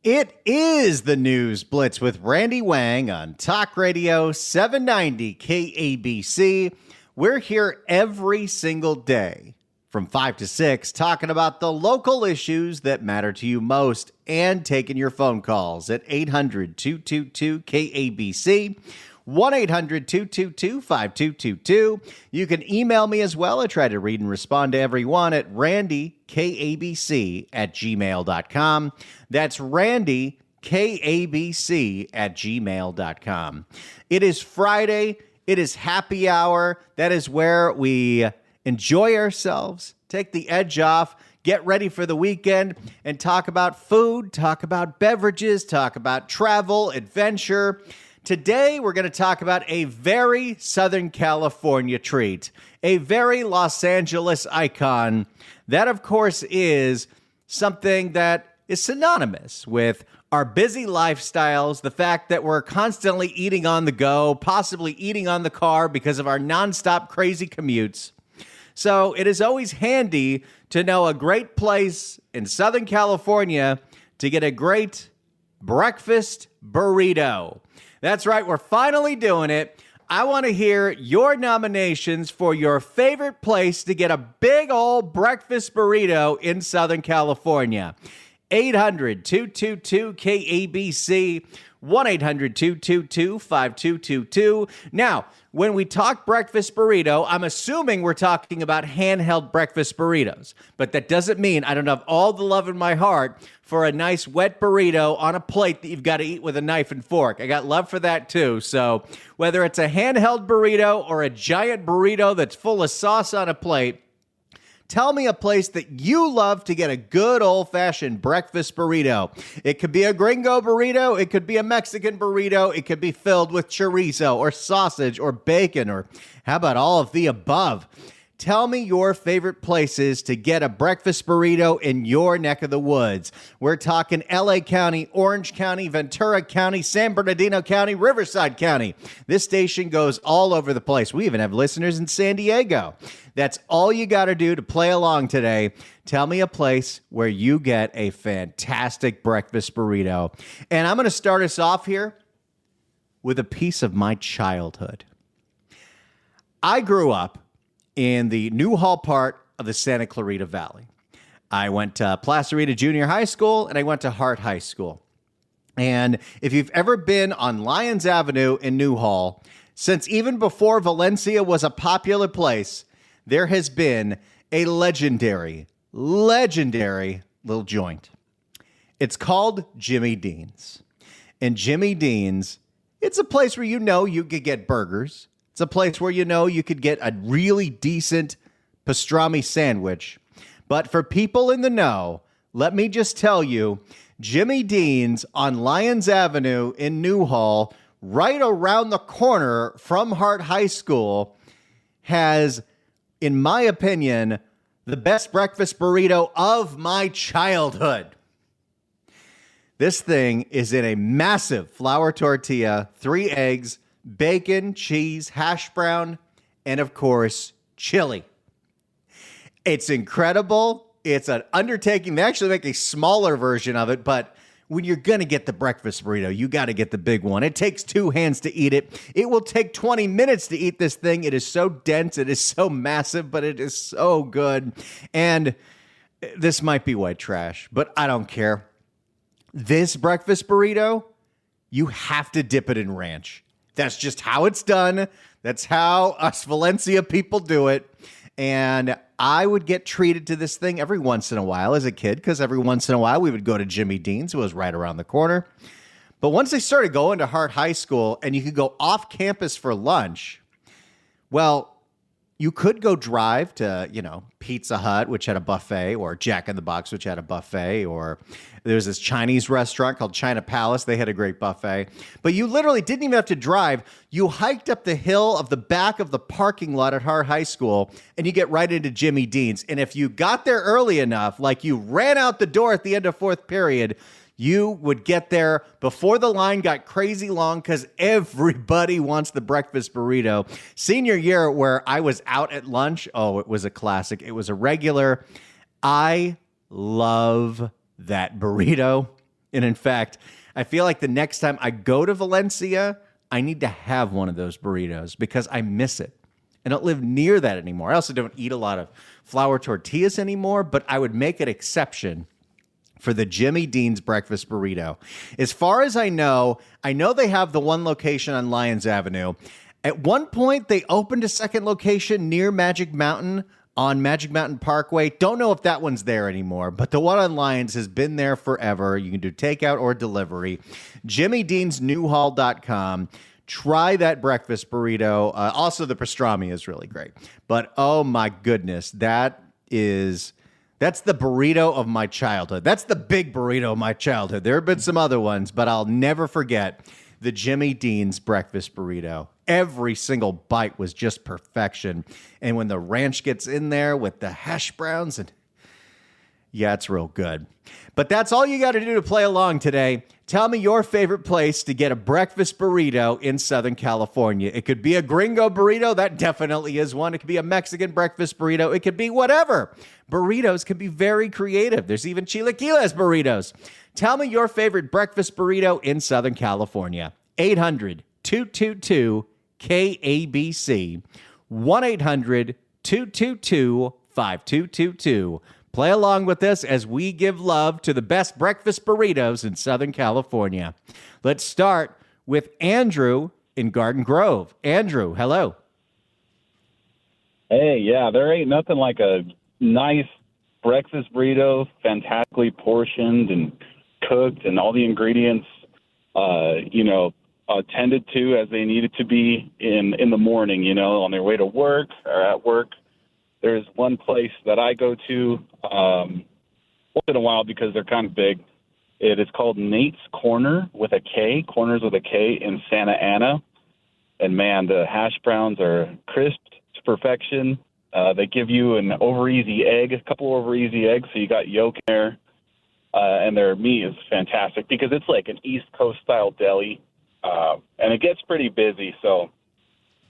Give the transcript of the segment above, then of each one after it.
It is the News Blitz with Randy Wang on Talk Radio 790 KABC. We're here every single day from 5 to 6 talking about the local issues that matter to you most and taking your phone calls at 800-222-KABC, 1-800-222-5222. You can email me as well. I try to read and respond to everyone at randykabc@gmail.com. That's randykabc@gmail.com. It is Friday. It is happy hour. That is where we enjoy ourselves, take the edge off, get ready for the weekend, and talk about food, talk about beverages, talk about travel, adventure. Today, we're going to talk about a very Southern California treat, a very Los Angeles icon. That, of course, is something that is synonymous with our busy lifestyles, the fact that we're constantly eating on the go, possibly eating on the car because of our nonstop crazy commutes. So it is always handy to know a great place in Southern California to get a great breakfast burrito. That's right, we're finally doing it. I want to hear your nominations for your favorite place to get a big old breakfast burrito in Southern California. 800-222-KABC, 1-800-222-5222. Now, when we talk breakfast burrito, I'm assuming we're talking about handheld breakfast burritos. But that doesn't mean I don't have all the love in my heart for a nice wet burrito on a plate that you've got to eat with a knife and fork. I got love for that too. So whether it's a handheld burrito or a giant burrito that's full of sauce on a plate, tell me a place that you love to get a good old-fashioned breakfast burrito. It could be a gringo burrito. It could be a Mexican burrito. It could be filled with chorizo or sausage or bacon, or how about all of the above? Tell me your favorite places to get a breakfast burrito in your neck of the woods. We're talking LA County, Orange County, Ventura County, San Bernardino County, Riverside County. This station goes all over the place. We even have listeners in San Diego. That's all you got to do to play along today. Tell me a place where you get a fantastic breakfast burrito. And I'm going to start us off here with a piece of my childhood. I grew up in the Newhall part of the Santa Clarita Valley. I went to Placerita Junior High School, and I went to Hart High School. And if you've ever been on Lyons Avenue in Newhall, since even before Valencia was a popular place, there has been a legendary little joint. It's called Jimmy Dean's. And Jimmy Dean's, it's a place where you know you could get burgers. It's a place where you know you could get a really decent pastrami sandwich. But for people in the know, let me just tell you, Jimmy Dean's on Lyons Avenue in Newhall, right around the corner from Hart High School, has, in my opinion, the best breakfast burrito of my childhood. This thing is in a massive flour tortilla, 3 eggs, bacon, cheese, hash brown, and of course, chili. It's incredible. It's an undertaking. They actually make a smaller version of it, but when you're going to get the breakfast burrito, you got to get the big one. It takes 2 hands to eat it. It will take 20 minutes to eat this thing. It is so dense. It is so massive, but it is so good. And this might be white trash, but I don't care. This breakfast burrito, you have to dip it in ranch. That's just how it's done. That's how us Valencia people do it. And I would get treated to this thing every once in a while as a kid, because every once in a while we would go to Jimmy Dean's, who was right around the corner. But once they started going to Hart High School and you could go off campus for lunch, well, you could go drive to, Pizza Hut, which had a buffet, or Jack in the Box, which had a buffet, or there's this Chinese restaurant called China Palace. They had a great buffet. But you literally didn't even have to drive. You hiked up the hill of the back of the parking lot at Hart High School, and you get right into Jimmy Dean's. And if you got there early enough, like you ran out the door at the end of fourth period, you would get there before the line got crazy long, because everybody wants the breakfast burrito. Senior year, where I was out at lunch, oh, it was a classic. It was a regular. I love that burrito. And in fact, I feel like the next time I go to Valencia, I need to have one of those burritos because I miss it. I don't live near that anymore. I also don't eat a lot of flour tortillas anymore, but I would make an exception for the Jimmy Dean's breakfast burrito. As far as I know they have the one location on Lyons Avenue. At one point, they opened a second location near Magic Mountain on Magic Mountain Parkway. Don't know if that one's there anymore, but the one on Lyons has been there forever. You can do takeout or delivery. JimmyDeansNewHall.com. Try that breakfast burrito. Also, the pastrami is really great. But oh my goodness, that's the burrito of my childhood. That's the big burrito of my childhood. There have been some other ones, but I'll never forget the Jimmy Dean's breakfast burrito. Every single bite was just perfection. And when the ranch gets in there with the hash browns, and yeah, it's real good. But that's all you got to do to play along today. Tell me your favorite place to get a breakfast burrito in Southern California. It could be a gringo burrito. That definitely is one. It could be a Mexican breakfast burrito. It could be whatever. Burritos can be very creative. There's even chilaquiles burritos. Tell me your favorite breakfast burrito in Southern California. 800-222-KABC. 1-800-222-5222. Play along with us as we give love to the best breakfast burritos in Southern California. Let's start with Andrew in Garden Grove. Andrew, hello. Hey, yeah, there ain't nothing like a nice breakfast burrito, fantastically portioned and cooked, and all the ingredients, tended to as they needed to be in the morning, on their way to work or at work. There's one place that I go to once in a while because they're kind of big. It is called Nate's Corner with a K, Corners with a K in Santa Ana. And, man, the hash browns are crisp to perfection. They give you a couple over easy eggs, so you got yolk in there. And their meat is fantastic because it's like an East Coast style deli. And it gets pretty busy, so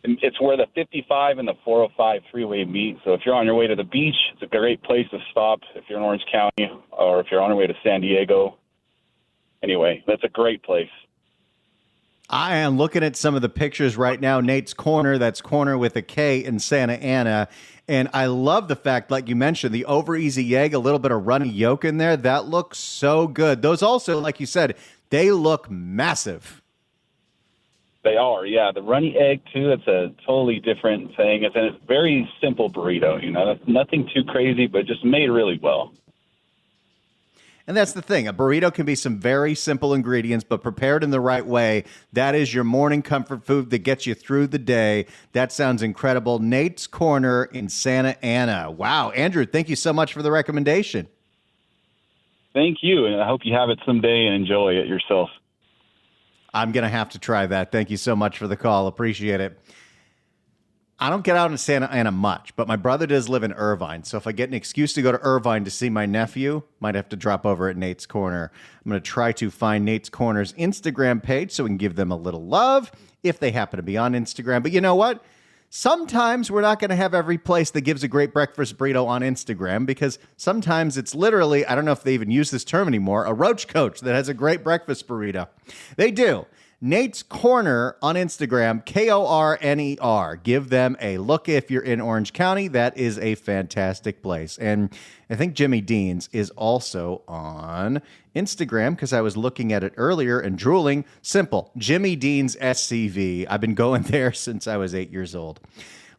it's where the 55 and the 405 freeway meet. So if you're on your way to the beach, it's a great place to stop if you're in Orange County or if you're on your way to San Diego. Anyway, that's a great place. I am looking at some of the pictures right now. Nate's Corner, that's Corner with a K in Santa Ana. And I love the fact, like you mentioned, the over easy egg, a little bit of runny yolk in there. That looks so good. Those also, like you said, they look massive. They are, yeah. The runny egg, too, it's a totally different thing. It's a very simple burrito, That's nothing too crazy, but just made really well. And that's the thing. A burrito can be some very simple ingredients, but prepared in the right way. That is your morning comfort food that gets you through the day. That sounds incredible. Nate's Corner in Santa Ana. Wow. Andrew, thank you so much for the recommendation. Thank you, and I hope you have it someday and enjoy it yourself. I'm going to have to try that. Thank you so much for the call. Appreciate it. I don't get out in Santa Ana much, but my brother does live in Irvine. So if I get an excuse to go to Irvine to see my nephew, might have to drop over at Nate's Corner. I'm going to try to find Nate's Corner's Instagram page so we can give them a little love if they happen to be on Instagram. But you know what? Sometimes we're not going to have every place that gives a great breakfast burrito on Instagram because sometimes it's literally, I don't know if they even use this term anymore, a roach coach that has a great breakfast burrito. They do. Nate's Corner on Instagram, Korner. Give them a look if you're in Orange County. That is a fantastic place. And I think Jimmy Dean's is also on Instagram because I was looking at it earlier and drooling. Simple, Jimmy Dean's SCV. I've been going there since I was 8 years old.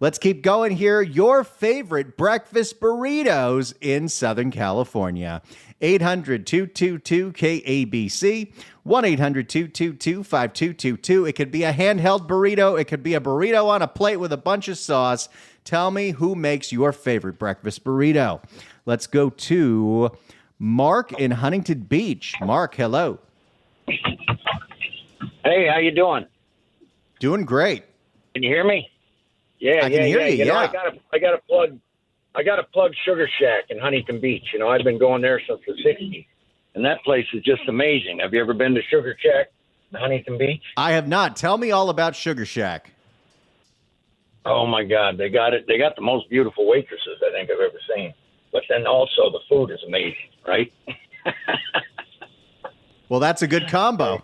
Let's keep going here. Your favorite breakfast burritos in Southern California. 800-222-KABC. 1-800-222-5222. It could be a handheld burrito. It could be a burrito on a plate with a bunch of sauce. Tell me who makes your favorite breakfast burrito. Let's go to Mark in Huntington Beach. Mark, hello. Hey, how you doing? Doing great. Can you hear me? Yeah, I can hear you. Know, yeah. I got to plug Sugar Shack in Huntington Beach. I've been going there since the '60s, and that place is just amazing. Have you ever been to Sugar Shack in Huntington Beach? I have not. Tell me all about Sugar Shack. Oh my God, they got it. They got the most beautiful waitresses I think I've ever seen. But then also the food is amazing, right? Well, that's a good combo.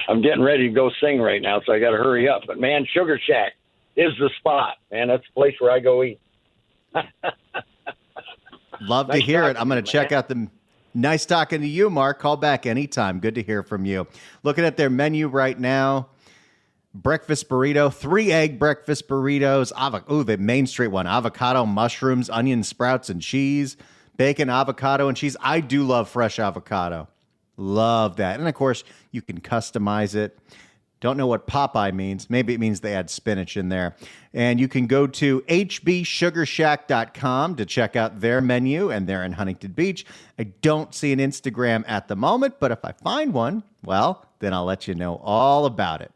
I'm getting ready to go sing right now, so I got to hurry up. But, man, Sugar Shack is the spot, man. That's the place where I go eat. Love to hear it. I'm going to check out the nice talking to you, Mark. Call back anytime. Good to hear from you. Looking at their menu right now. Breakfast burrito, 3-egg breakfast burritos. The Main Street one. Avocado, mushrooms, onion sprouts, and cheese. Bacon, avocado, and cheese. I do love fresh avocado. Love that. And, of course, you can customize it. Don't know what Popeye means. Maybe it means they add spinach in there. And you can go to hbsugarshack.com to check out their menu, and they're in Huntington Beach. I don't see an Instagram at the moment, but if I find one, well, then I'll let you know all about it.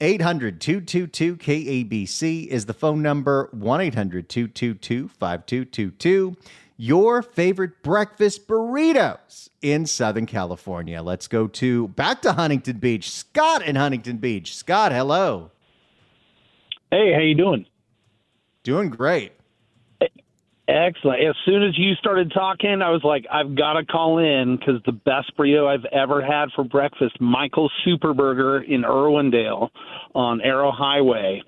800-222-KABC is the phone number, 1-800-222-5222. Your favorite breakfast burritos in Southern California. Let's go back to Huntington Beach. Scott in Huntington Beach. Scott, hello. Hey, how you doing? Doing great. Excellent. As soon as you started talking, I was like, I've got to call in because the best burrito I've ever had for breakfast, Michael's Super Burger in Irwindale on Arrow Highway.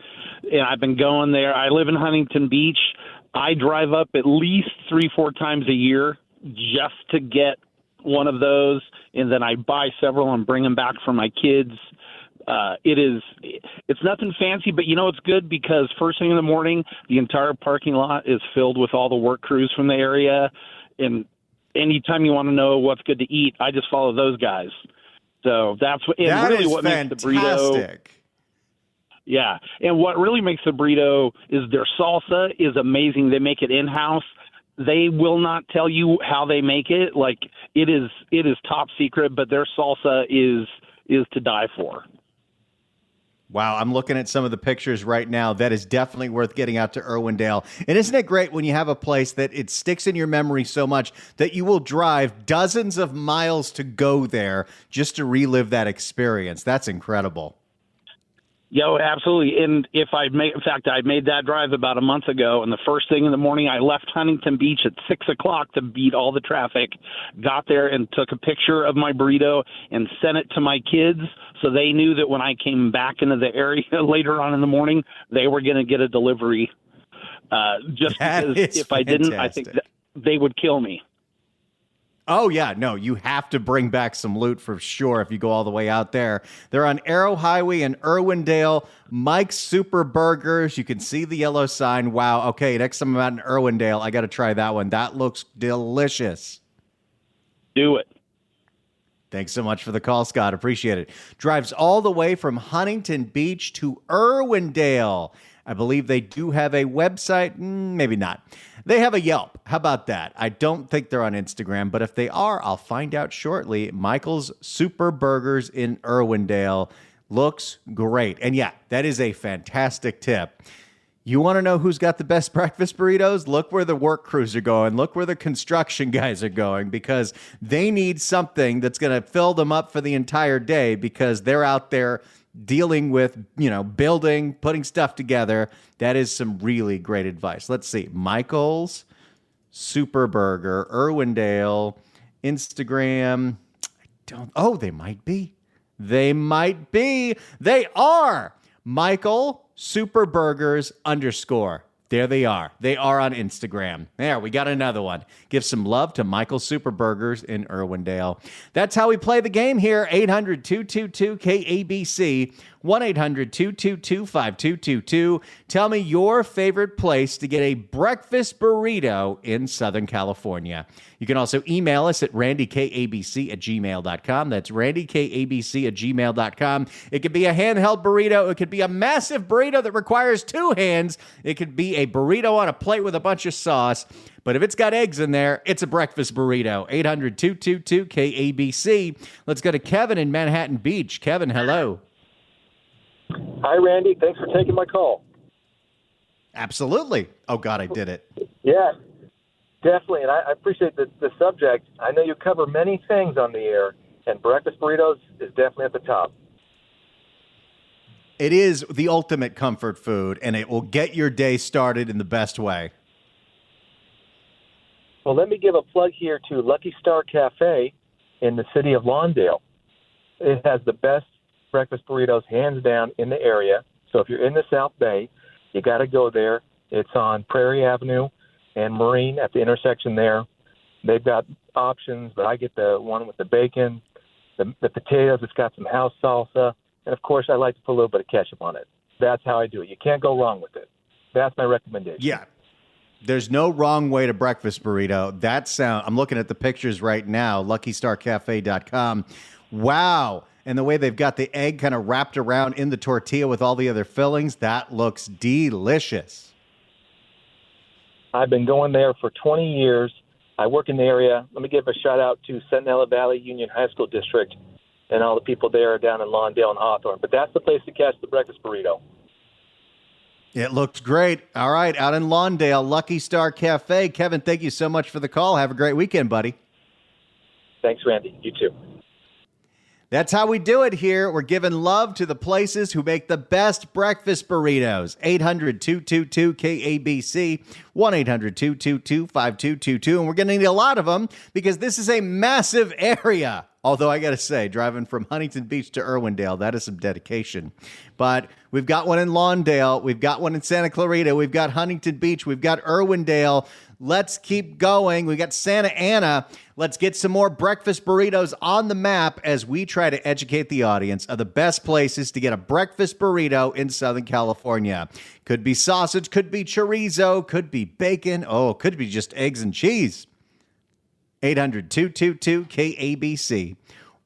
And I've been going there. I live in Huntington Beach. I drive up at least 3-4 times a year just to get one of those, and then I buy several and bring them back for my kids. It's nothing fancy, but it's good because first thing in the morning, the entire parking lot is filled with all the work crews from the area. And anytime you want to know what's good to eat, I just follow those guys. So that's what makes the burrito. Yeah. And what really makes the burrito is their salsa is amazing. They make it in-house. They will not tell you how they make it. Like it is top secret, but their salsa is to die for. Wow, I'm looking at some of the pictures right now. That is definitely worth getting out to Irwindale. And isn't it great when you have a place that it sticks in your memory so much that you will drive dozens of miles to go there just to relive that experience? That's incredible. Yo, absolutely. And in fact, I made that drive about a month ago, and the first thing in the morning, I left Huntington Beach at 6:00 to beat all the traffic, got there and took a picture of my burrito and sent it to my kids so they knew that when I came back into the area later on in the morning, they were going to get a delivery. Because if I didn't, I think they would kill me. Oh, yeah. No, you have to bring back some loot for sure if you go all the way out there. They're on Arrow Highway in Irwindale. Mike's Super Burgers. You can see the yellow sign. Wow. Okay, next time I'm out in Irwindale, I got to try that one. That looks delicious. Do it. Thanks so much for the call, Scott. Appreciate it. Drives all the way from Huntington Beach to Irwindale. I believe they do have a website. Maybe not. They have a Yelp. How about that? I don't think they're on Instagram, but if they are, I'll find out shortly. Michael's Super Burgers in Irwindale looks great. And yeah, that is a fantastic tip. You want to know who's got the best breakfast burritos? Look where the work crews are going. Look where the construction guys are going because they need something that's going to fill them up for the entire day because they're out there dealing with, building, putting stuff together. That is some really great advice. Let's see. Michael's Super Burger, Irwindale, Instagram. They might be. They might be. They are. Michael Super Burgers _ There they are. They are on Instagram. There, we got another one. Give some love to Michael Super Burgers in Irwindale. That's how we play the game here. 800-222-KABC, 1-800-222-5222. Tell me your favorite place to get a breakfast burrito in Southern California. You can also email us at randykabc@gmail.com. That's randykabc@gmail.com. It could be a handheld burrito. It could be a massive burrito that requires 2 hands. It could be a burrito on a plate with a bunch of sauce. But if it's got eggs in there, it's a breakfast burrito. 800-222-KABC. Let's go to Kevin in Manhattan Beach. Kevin, hello. Hi, Randy. Thanks for taking my call. Absolutely. Oh, God, I did it. Yeah, definitely. And I appreciate the subject. I know you cover many things on the air, and breakfast burritos is definitely at the top. It is the ultimate comfort food, and it will get your day started in the best way. Well, let me give a plug here to Lucky Star Cafe in the city of Lawndale. It has the best breakfast burritos, hands down, in the area. So if you're in the South Bay, you got to go there. It's on Prairie Avenue and Marine at the intersection there. They've got options, but I get the one with the bacon, the potatoes. It's got some house salsa. And, of course, I like to put a little bit of ketchup on it. That's how I do it. You can't go wrong with it. That's my recommendation. Yeah. There's no wrong way to breakfast burrito. I'm looking at the pictures right now, luckystarcafe.com. Wow. And the way they've got the egg kind of wrapped around in the tortilla with all the other fillings, that looks delicious. I've been going there for 20 years. I work in the area. Let me give a shout-out to Centinela Valley Union High School District and all the people there down in Lawndale and Hawthorne. But that's the place to catch the breakfast burrito. It looks great. All right, out in Lawndale, Lucky Star Cafe. Kevin, thank you so much for the call. Have a great weekend, buddy. Thanks, Randy. You too. That's how we do it here. We're giving love to the places who make the best breakfast burritos. 800-222-KABC, 1-800-222-5222. And we're going to need a lot of them because this is a massive area. Although I got to say, driving from Huntington Beach to Irwindale, that is some dedication. But we've got one in Lawndale. We've got one in Santa Clarita. We've got Huntington Beach. We've got Irwindale. Let's keep going. We got Santa Ana. Let's get some more breakfast burritos on the map as we try to educate the audience of the best places to get a breakfast burrito in Southern California. Could be sausage, could be chorizo, could be bacon. Oh, could be just eggs and cheese. 800-222-KABC,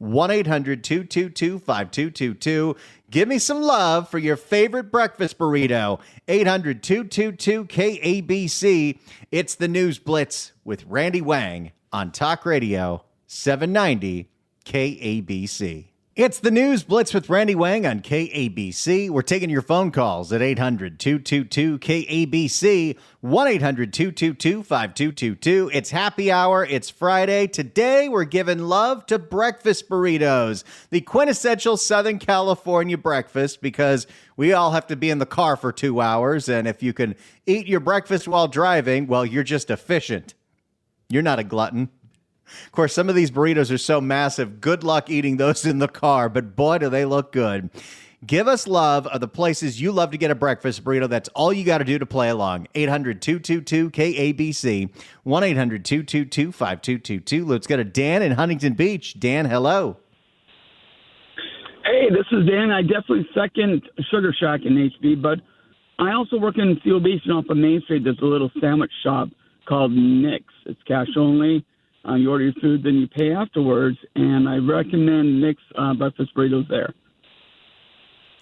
1-800-222-5222. Give me some love for your favorite breakfast burrito. 800-222-KABC. It's the News Blitz with Randy Wang on Talk Radio 790 KABC. It's the News Blitz with Randy Wang on KABC. We're taking your phone calls at 800-222-KABC, 1-800-222-5222. It's happy hour. It's Friday. Today, we're giving love to breakfast burritos, the quintessential Southern California breakfast, because we all have to be in the car for 2 hours. And if you can eat your breakfast while driving, well, you're just efficient. You're not a glutton. Of course, some of these burritos are so massive. Good luck eating those in the car, but boy, do they look good. Give us love of the places you love to get a breakfast burrito. That's all you got to do to play along. 800-222-KABC, 1-800-222-5222. Let's go to Dan in Huntington Beach. Dan, hello. Hey, this is Dan. I definitely second Sugar Shack in HB, but I also work in Seal Beach and off of Main Street. There's a little sandwich shop called Nick's. It's cash only. You order your food, then you pay afterwards, and I recommend Nick's breakfast burritos there.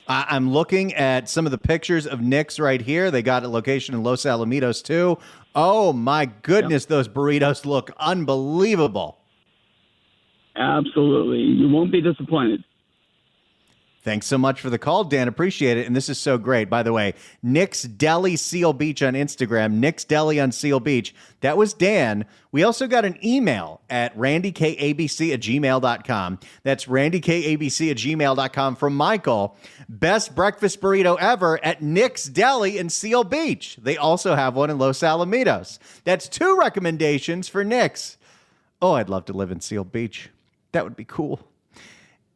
I'm looking at some of the pictures of Nick's right here. They got a location in Los Alamitos, too. Oh, my goodness, Those burritos look unbelievable. Absolutely. You won't be disappointed. Thanks so much for the call, Dan. Appreciate it. And this is so great. By the way, Nick's Deli Seal Beach on Instagram, Nick's Deli on Seal Beach. That was Dan. We also got an email at randykabc@gmail.com. That's randykabc@gmail.com from Michael. Best breakfast burrito ever at Nick's Deli in Seal Beach. They also have one in Los Alamitos. That's 2 recommendations for Nick's. Oh, I'd love to live in Seal Beach. That would be cool.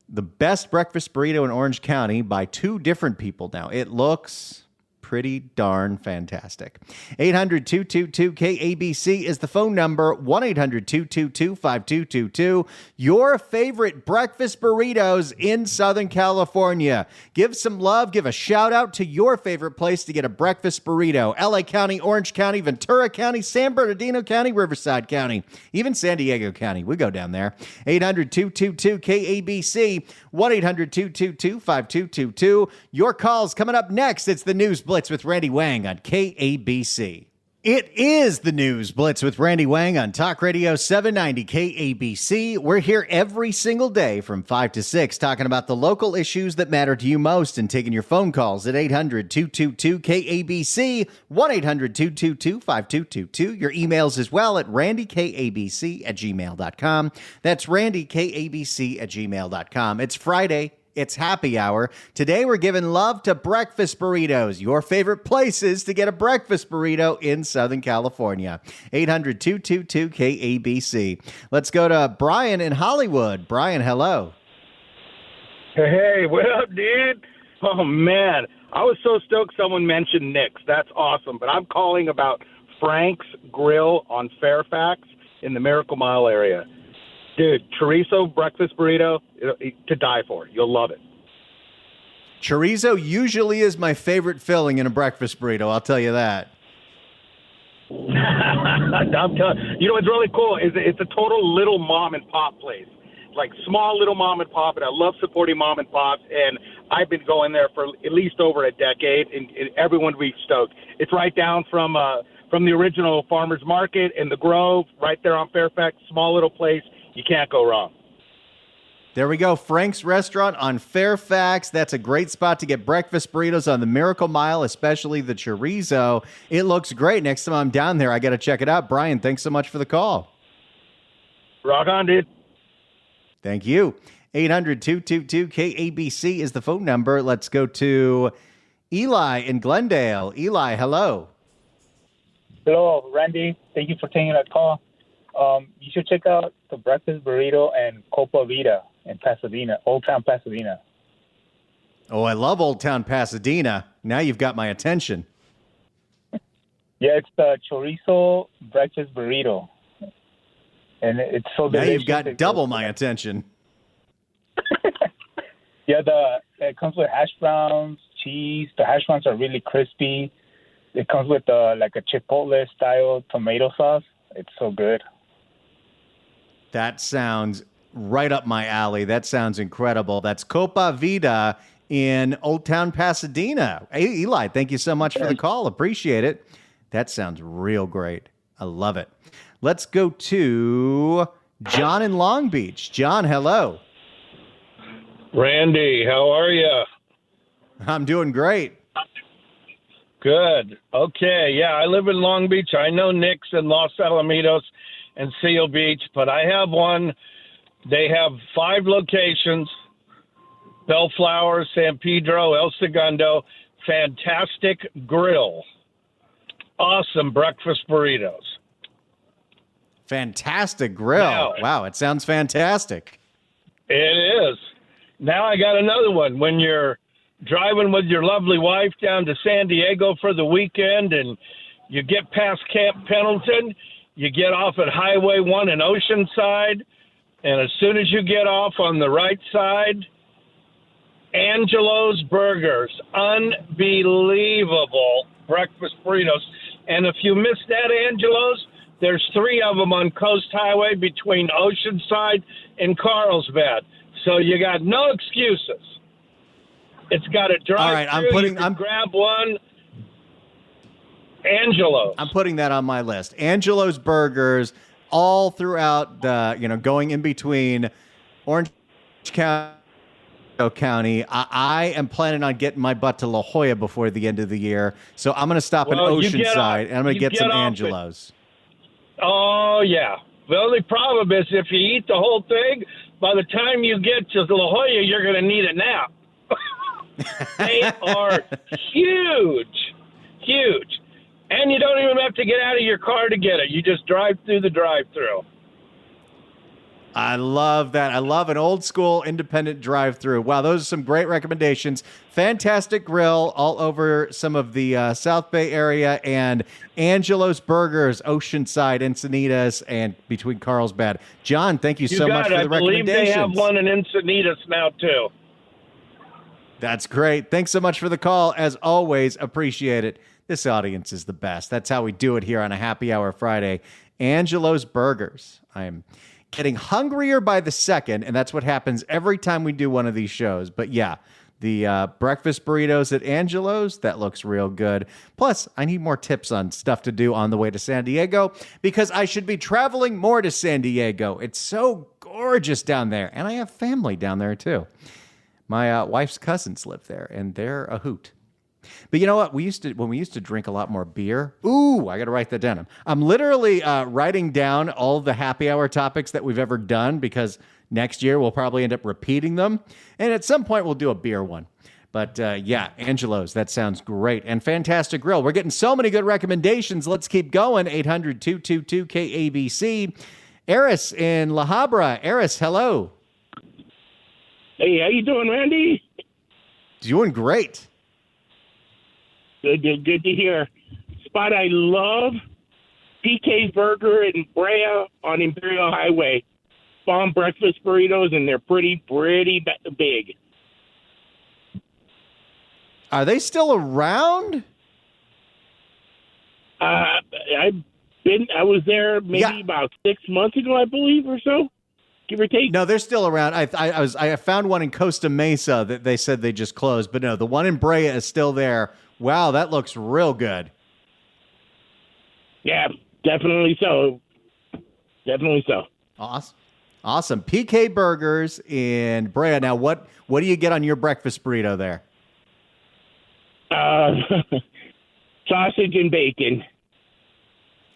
The best breakfast burrito in Orange County by 2 different people now. It looks pretty darn fantastic. 800-222-KABC is the phone number. 1-800-222-5222. Your favorite breakfast burritos in Southern California. Give some love. Give a shout out to your favorite place to get a breakfast burrito. LA County, Orange County, Ventura County, San Bernardino County, Riverside County, even San Diego County. We go down there. 800-222-KABC. 1-800-222-5222. Your call's coming up next. It's the News Blitz with Randy Wang on KABC. It is the News Blitz with Randy Wang on Talk Radio 790 KABC. We're here every single day from 5 to 6 talking about the local issues that matter to you most and taking your phone calls at 800-222-KABC, 1-800-222-5222. Your emails as well at randykabc@gmail.com. That's randykabc@gmail.com. It's Friday. It's happy hour. Today we're giving love to breakfast burritos, your favorite places to get a breakfast burrito in Southern California. 800-222-KABC. Let's go to Brian in Hollywood. Brian, hello. Hey, what up, dude? Oh, man. I was so stoked someone mentioned Nick's. That's awesome. But I'm calling about Frank's Grill on Fairfax in the Miracle Mile area. Dude, chorizo breakfast burrito, to die for. You'll love it. Chorizo usually is my favorite filling in a breakfast burrito, I'll tell you that. I'm telling you know what's really cool is it's a total little mom and pop place. Like small little mom and pop, and I love supporting mom and pops, and I've been going there for at least over a decade, and everyone will be stoked. It's right down from the original Farmers Market in the Grove, right there on Fairfax, small little place. You can't go wrong. There we go. Frank's Restaurant on Fairfax. That's a great spot to get breakfast burritos on the Miracle Mile, especially the chorizo. It looks great. Next time I'm down there, I got to check it out. Brian, thanks so much for the call. Rock on, dude. Thank you. 800-222-KABC is the phone number. Let's go to Eli in Glendale. Eli, hello. Hello, Randy. Thank you for taking that call. You should check out the breakfast burrito and Copa Vida in Pasadena, Old Town Pasadena. Oh, I love Old Town Pasadena. Now you've got my attention. Yeah, it's the chorizo breakfast burrito. And it's so delicious. Now you've got double my attention. Yeah, it comes with hash browns, cheese. The hash browns are really crispy. It comes with like a Chipotle style tomato sauce. It's so good. That sounds right up my alley. That sounds incredible. That's Copa Vida in Old Town Pasadena. Hey, Eli, thank you so much for the call. Appreciate it. That sounds real great. I love it. Let's go to John in Long Beach. John, hello. Randy, how are you? I'm doing great. Good. Okay. Yeah, I live in Long Beach. I know Nick's in Los Alamitos and Seal Beach, but I have one. They have 5 locations: Bellflower, San Pedro, El Segundo. Fantastic grill. Awesome breakfast burritos. Fantastic grill. Now, wow, it sounds fantastic. It is. Now I got another one. When you're driving with your lovely wife down to San Diego for the weekend and you get past Camp Pendleton, you get off at Highway 1 in Oceanside, and as soon as you get off on the right side, Angelo's Burgers. Unbelievable breakfast burritos. And if you miss that Angelo's, there's 3 of them on Coast Highway between Oceanside and Carlsbad. So you got no excuses. It's got a drive-through. All right, I'm grab one. Angelo's. I'm putting that on my list. Angelo's Burgers, all throughout the, going in between Orange County. I am planning on getting my butt to La Jolla before the end of the year, so I'm going to stop in Oceanside and I'm going to get some Angelo's. Oh yeah. The only problem is if you eat the whole thing, by the time you get to La Jolla, you're going to need a nap. They are huge, huge. And you don't even have to get out of your car to get it. You just drive through the drive-through. I love that. I love an old school independent drive-through. Wow, those are some great recommendations. Fantastic grill all over some of the South Bay area, and Angelo's Burgers, Oceanside, Encinitas, and between Carlsbad. John, thank you so much for the recommendations. I believe they have one in Encinitas now, too. That's great. Thanks so much for the call. As always, appreciate it. This audience is the best. That's how we do it here on a Happy Hour Friday. Angelo's Burgers. I'm getting hungrier by the second, and that's what happens every time we do one of these shows. But yeah, the breakfast burritos at Angelo's, that looks real good. Plus, I need more tips on stuff to do on the way to San Diego because I should be traveling more to San Diego. It's so gorgeous down there, and I have family down there too. My wife's cousins live there, and they're a hoot. But you know what? When we used to drink a lot more beer. Ooh, I got to write that down. I'm literally writing down all the happy hour topics that we've ever done because next year we'll probably end up repeating them. And at some point we'll do a beer one. But yeah, Angelo's, that sounds great. And Fantastic Grill. We're getting so many good recommendations. Let's keep going. 800-222-KABC. Eris in La Habra. Eris, hello. Hey, how you doing, Randy? Doing great. Good to hear. Spot I love, PK's Burger in Brea on Imperial Highway. Bomb breakfast burritos, and they're pretty big. Are they still around? I was there maybe about 6 months ago, I believe, or so, give or take. No, they're still around. I found one in Costa Mesa that they said they just closed, but no, the one in Brea is still there. Wow, that looks real good. Yeah, definitely so. Awesome. PK Burgers in Brea. Now, what do you get on your breakfast burrito there? Sausage and bacon.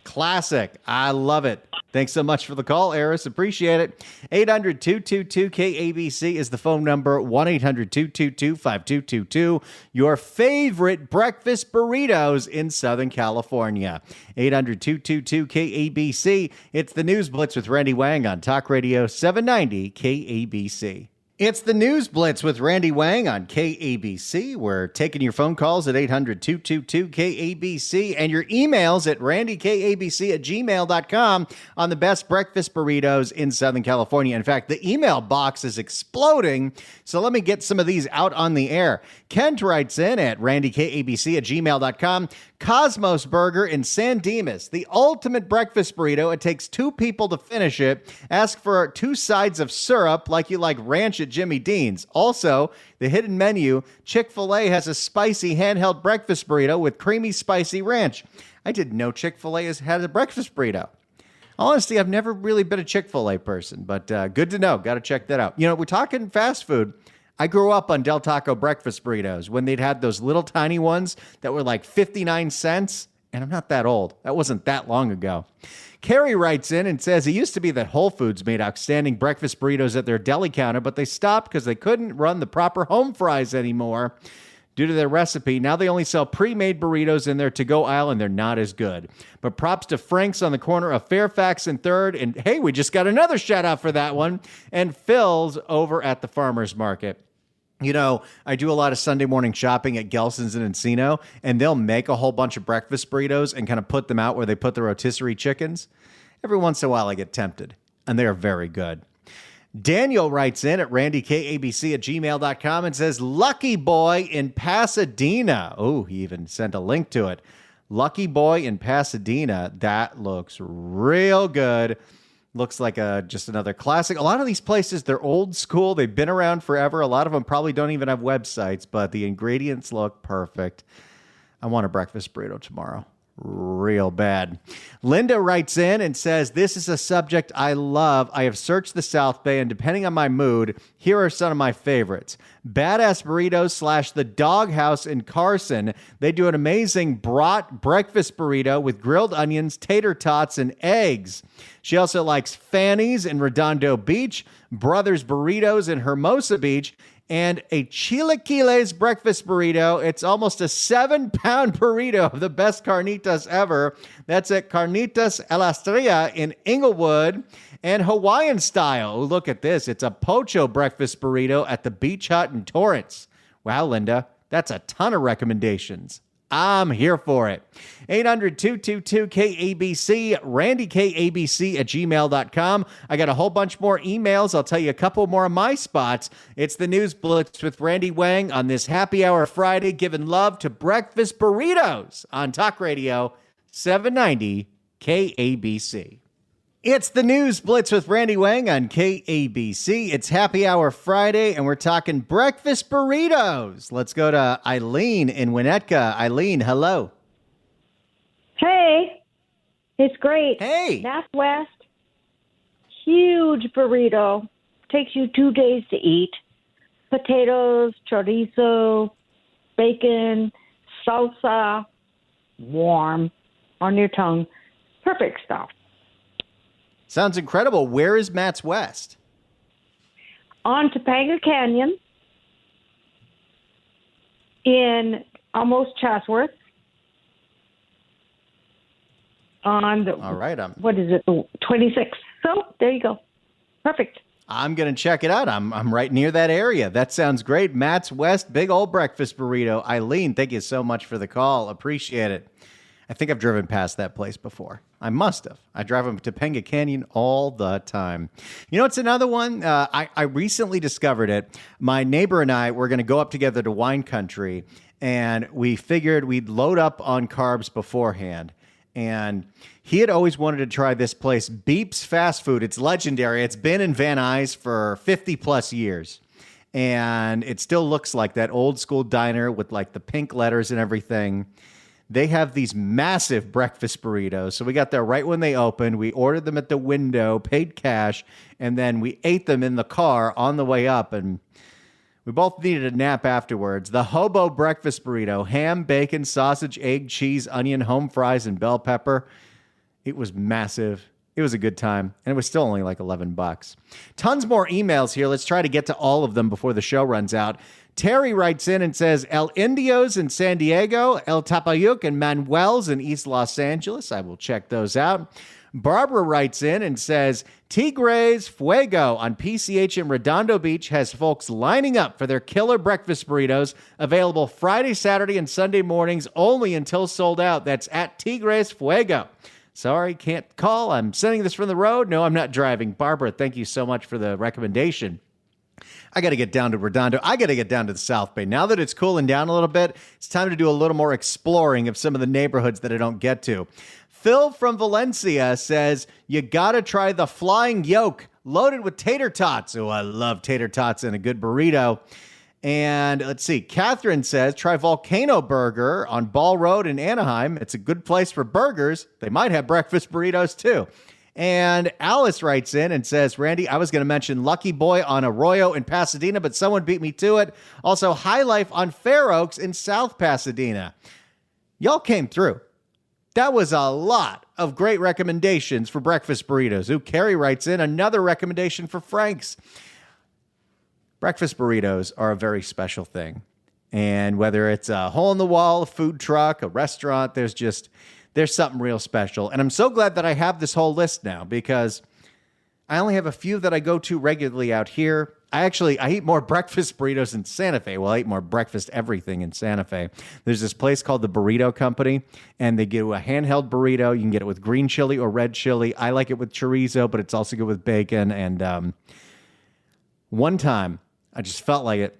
Classic. I love it. Thanks so much for the call, Eris. Appreciate it. 800-222-KABC is the phone number. 1-800-222-5222. Your favorite breakfast burritos in Southern California. 800-222-KABC. It's the News Blitz with Randy Wang on Talk Radio 790 KABC. It's the News Blitz with Randy Wang on KABC. We're taking your phone calls at 800-222-KABC and your emails at randykabc@gmail.com on the best breakfast burritos in Southern California. In fact, the email box is exploding, so let me get some of these out on the air. Kent writes in at randykabc@gmail.com. Cosmos Burger in San Dimas, the ultimate breakfast burrito. It takes 2 people to finish it. Ask for 2 sides of syrup like you like ranch at Jimmy Dean's. Also, the hidden menu, Chick-fil-A has a spicy handheld breakfast burrito with creamy spicy ranch. I didn't know Chick-fil-A had a breakfast burrito. Honestly, I've never really been a Chick-fil-A person, but good to know. Got to check that out. You know, we're talking fast food. I grew up on Del Taco breakfast burritos when they'd had those little tiny ones that were like 59 cents. And I'm not that old. That wasn't that long ago. Carrie writes in and says, it used to be that Whole Foods made outstanding breakfast burritos at their deli counter, but they stopped because they couldn't run the proper home fries anymore due to their recipe. Now they only sell pre-made burritos in their to-go aisle, and they're not as good. But props to Frank's on the corner of Fairfax and 3rd. And hey, we just got another shout out for that one. And Phil's over at the farmer's market. You know, I do a lot of Sunday morning shopping at Gelson's and Encino, and they'll make a whole bunch of breakfast burritos and kind of put them out where they put the rotisserie chickens. Every once in a while, I get tempted, and they are very good. Daniel writes in at randykabc@gmail.com and says, Lucky Boy in Pasadena. Oh, he even sent a link to it. Lucky Boy in Pasadena. That looks real good. Looks like just another classic. A lot of these places, they're old school. They've been around forever. A lot of them probably don't even have websites, but the ingredients look perfect. I want a breakfast burrito tomorrow. Real bad. Linda writes in and says, this is a subject I love. I have searched the South Bay, and depending on my mood, here are some of my favorites. Badass Burritos / the Doghouse in Carson. They do an amazing brat breakfast burrito with grilled onions, tater tots, and eggs. She also likes Fanny's in Redondo Beach, Brothers Burritos in Hermosa Beach, and a Chilaquiles breakfast burrito. It's almost a 7-pound burrito of the best carnitas ever. That's at Carnitas El Estrella in Inglewood. And Hawaiian style. Look at this. It's a pocho breakfast burrito at the Beach Hut in Torrance. Wow, Linda, that's a ton of recommendations. I'm here for it. 800-222-KABC, randykabc@gmail.com. I got a whole bunch more emails. I'll tell you a couple more of my spots. It's the News Blitz with Randy Wang on this Happy Hour Friday, giving love to breakfast burritos on Talk Radio 790 KABC. It's the News Blitz with Randy Wang on KABC. It's Happy Hour Friday, and we're talking breakfast burritos. Let's go to Eileen in Winnetka. Eileen, hello. Hey, it's great. Hey. Northwest, huge burrito. Takes you 2 days to eat. Potatoes, chorizo, bacon, salsa, warm on your tongue. Perfect stuff. Sounds incredible. Where is Matt's West? On Topanga Canyon in almost Chatsworth. On the, all right, what is it, the 26th. So there you go. Perfect. I'm going to check it out. I'm right near that area. That sounds great. Matt's West, big old breakfast burrito. Eileen, thank you so much for the call. Appreciate it. I think I've driven past that place before. I must have. I drive up to Topanga Canyon all the time. You know, it's another one. I recently discovered it. My neighbor and I were going to go up together to wine country, and we figured we'd load up on carbs beforehand. And he had always wanted to try this place, Beep's Fast Food. It's legendary. It's been in Van Nuys for 50 plus years. And it still looks like that old school diner with like the pink letters and everything. They have these massive breakfast burritos. So we got there right when they opened. We ordered them at the window, paid cash, and then we ate them in the car on the way up. And we both needed a nap afterwards. The hobo breakfast burrito, ham, bacon, sausage, egg, cheese, onion, home fries, and bell pepper. It was massive. It was a good time. And it was still only like $11. Tons more emails here. Let's try to get to all of them before the show runs out. Terry writes in and says, El Indios in San Diego, El Tapayuc and Manuel's in East Los Angeles. I will check those out. Barbara writes in and says, Tigres Fuego on PCH in Redondo Beach has folks lining up for their killer breakfast burritos, available Friday, Saturday, and Sunday mornings only until sold out. That's at Tigres Fuego. Sorry, can't call. I'm sending this from the road. No, I'm not driving. Barbara, thank you so much for the recommendation. I got to get down to Redondo. I got to get down to the South Bay. Now that it's cooling down a little bit, it's time to do a little more exploring of some of the neighborhoods that I don't get to. Phil from Valencia says, you got to try the Flying Yolk loaded with tater tots. Oh, I love tater tots and a good burrito. And let's see, Catherine says, try Volcano Burger on Ball Road in Anaheim. It's a good place for burgers. They might have breakfast burritos too. And Alice writes in and says, Randy, I was going to mention Lucky Boy on Arroyo in Pasadena, but someone beat me to it. Also, High Life on Fair Oaks in South Pasadena. Y'all came through. That was a lot of great recommendations for breakfast burritos. Ooh, Carrie writes in another recommendation for Frank's. Breakfast burritos are a very special thing. And whether it's a hole-in-the-wall, a food truck, a restaurant, there's something real special. And I'm so glad that I have this whole list now because I only have a few that I go to regularly out here. I eat more breakfast burritos in Santa Fe. Well, I eat more breakfast everything in Santa Fe. There's this place called the Burrito Company, and they give a handheld burrito. You can get it with green chili or red chili. I like it with chorizo, but it's also good with bacon. And one time, I just felt like it.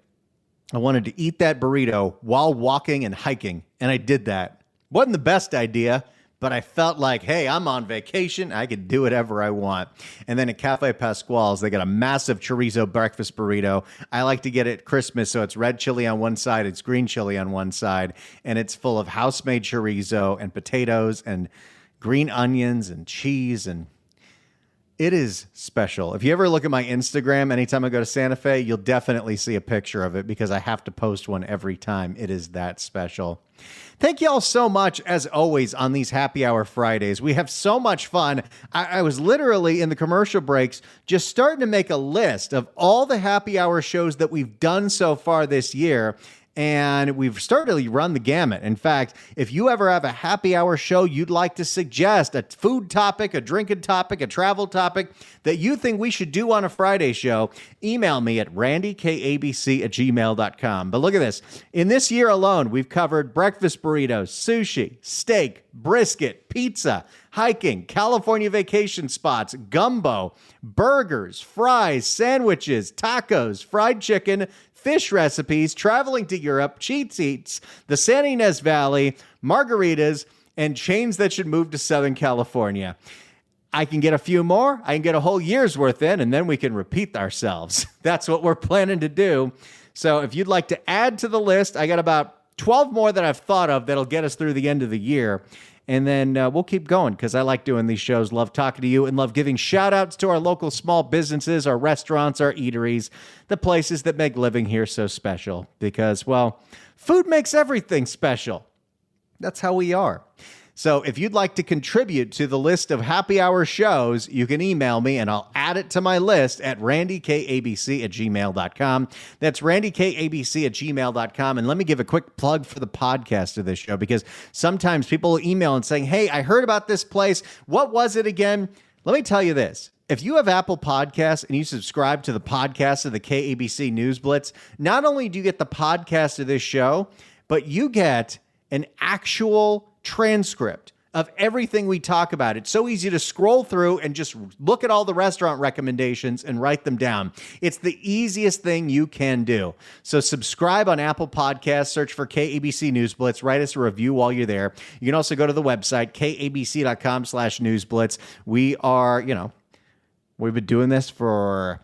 I wanted to eat that burrito while walking and hiking, and I did that. Wasn't the best idea, but I felt like, hey, I'm on vacation. I could do whatever I want. And then at Cafe Pascual's, they got a massive chorizo breakfast burrito. I like to get it at Christmas, so it's red chili on one side, it's green chili on one side, and it's full of house-made chorizo and potatoes and green onions and cheese, and it is special. If you ever look at my Instagram anytime I go to Santa Fe, you'll definitely see a picture of it because I have to post one every time. It is that special. Thank you all so much, as always, on these Happy Hour Fridays. We have so much fun. I was literally in the commercial breaks just starting to make a list of all the Happy Hour shows that we've done so far this year. And we've started to run the gamut. In fact, if you ever have a happy hour show you'd like to suggest, a food topic, a drinking topic, a travel topic that you think we should do on a Friday show, email me at randykabc@gmail.com. But look at this. In this year alone, we've covered breakfast burritos, sushi, steak, brisket, pizza, hiking, California vacation spots, gumbo, burgers, fries, sandwiches, tacos, fried chicken, fish recipes, traveling to Europe, cheat eats, the San Ynez Valley, margaritas, and chains that should move to Southern California. I can get a few more. I can get a whole year's worth in, and then we can repeat ourselves. That's what we're planning to do. So if you'd like to add to the list, I got about 12 more that I've thought of that'll get us through the end of the year. And then we'll keep going because I like doing these shows, love talking to you, and love giving shout outs to our local small businesses, our restaurants, our eateries, the places that make living here so special. Because, well, food makes everything special. That's how we are. So if you'd like to contribute to the list of happy hour shows, you can email me and I'll add it to my list at randykabc@gmail.com. That's randykabc@gmail.com. And let me give a quick plug for the podcast of this show, because sometimes people will email and saying, hey, I heard about this place. What was it again? Let me tell you this. If you have Apple Podcasts and you subscribe to the podcast of the KABC News Blitz, not only do you get the podcast of this show, but you get an actual transcript of everything we talk about. It's so easy to scroll through and just look at all the restaurant recommendations and write them down. It's the easiest thing you can do. So subscribe on Apple Podcasts, search for KABC News Blitz, write us a review while you're there. You can also go to the website, kabc.com/newsblitz. We are, we've been doing this for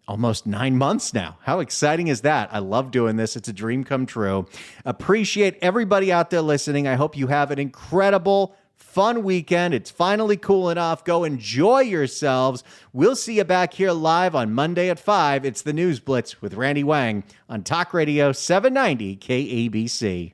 almost 9 months now. How exciting is that? I love doing this. It's a dream come true. Appreciate everybody out there listening. I hope you have an incredible, fun weekend. It's finally cooling off. Go enjoy yourselves. We'll see you back here live on Monday at 5. It's the News Blitz with Randy Wang on Talk Radio 790 KABC.